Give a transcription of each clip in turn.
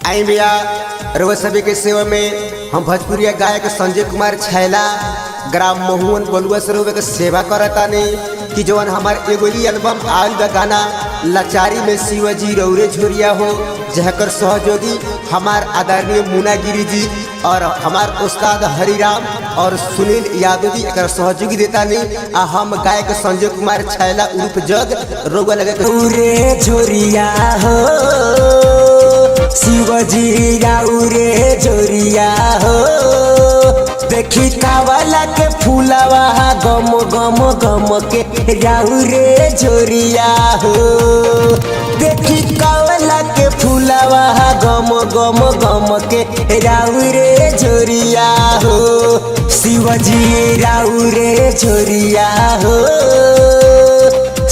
आई भैया रोज सभी के सेवा में हम भोजपुरिया गायक संजय कुमार छैला ग्राम महुवन बलुआ सरोवर के सेवा करता नहीं कि जवन हमार एगो एल्बम आल बा गाना लाचारी में शिवजी रौरे झोरिया हो जहकर सहयोगी हमार आदरणीय मुना गिरी जी और हमार उस्ताद हरिराम और सुनील यादव जी एक सहयोगी देता नहीं आ हम गायक संजय कुमार छैला उर्फ जग रौआ लगे रौरे झोरिया हो शिवजी रौरे झोरिया हो देखी कावला के फूलवा गम गम गम के रौरे झोरिया हो देखी कावला के फूलवा गम गम गम के रौरे झोरिया हो शिवजी रौरे झोरिया हो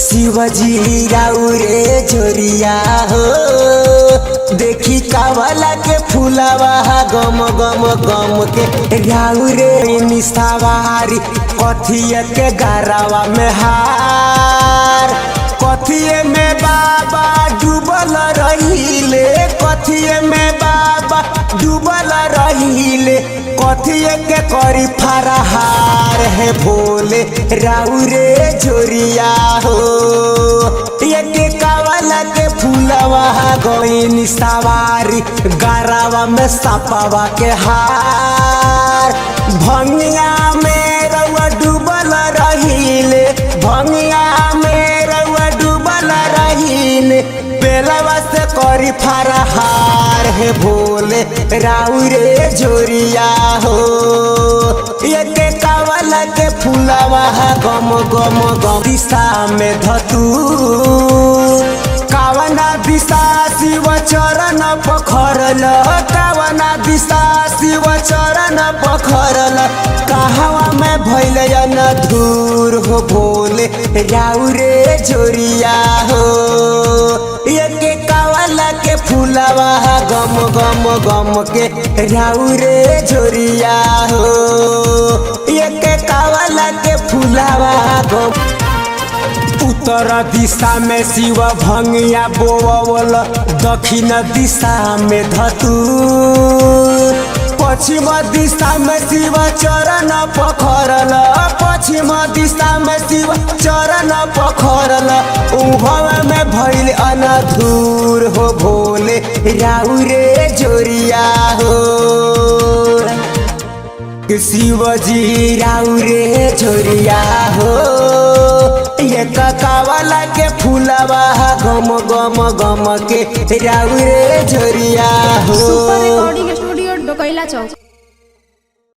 शिवजी रौरे झोरिया हो देखी कावला के फूलवा गम गम गम के रौरे निस्तावारी कथिया के गारावा में हार कथिए में बाबा डूबल रहीले कथिए में बाबा डूबल रहीले कथिए के करी फरहार है भोले रौरे झोरिया हो ये कावला के फूलवा गई सवारी गारावा में सपावा के हार भंगिया में रउआ डूबल रहीले भंगिया में रउआ डूबल रहीले बेलवा से करी फरहार है भोले रौरे झोरिया हो ये कावला के फूलवा गम गम गम दिशा में धतू कावना दिशा शिव चरण पखरल कावना दिशा शिव चरण पखरल कहवा में भइल न धूर हो भोले रौरे झोरिया हो ये कावला के फूलवा गम गम गम के रौरे झोरिया हो ये कावला के फूलवा गम उत्तर दिशा में शिव भंगिया बोवल दक्षिण दिशा में धतूर पश्चिम दिशा में शिव चरण पखरल पश्चिम दिशा में शिव चरण पखरल उभव में भइल अनधूर हो भोले रौरे झोरिया हो शिवजी रौरे झोरिया हो ये कावला के फूलवा गम गम गम के रौरे झोरिया हो। सुपर रिकॉर्डिंग स्टूडियो डोकैला चौक।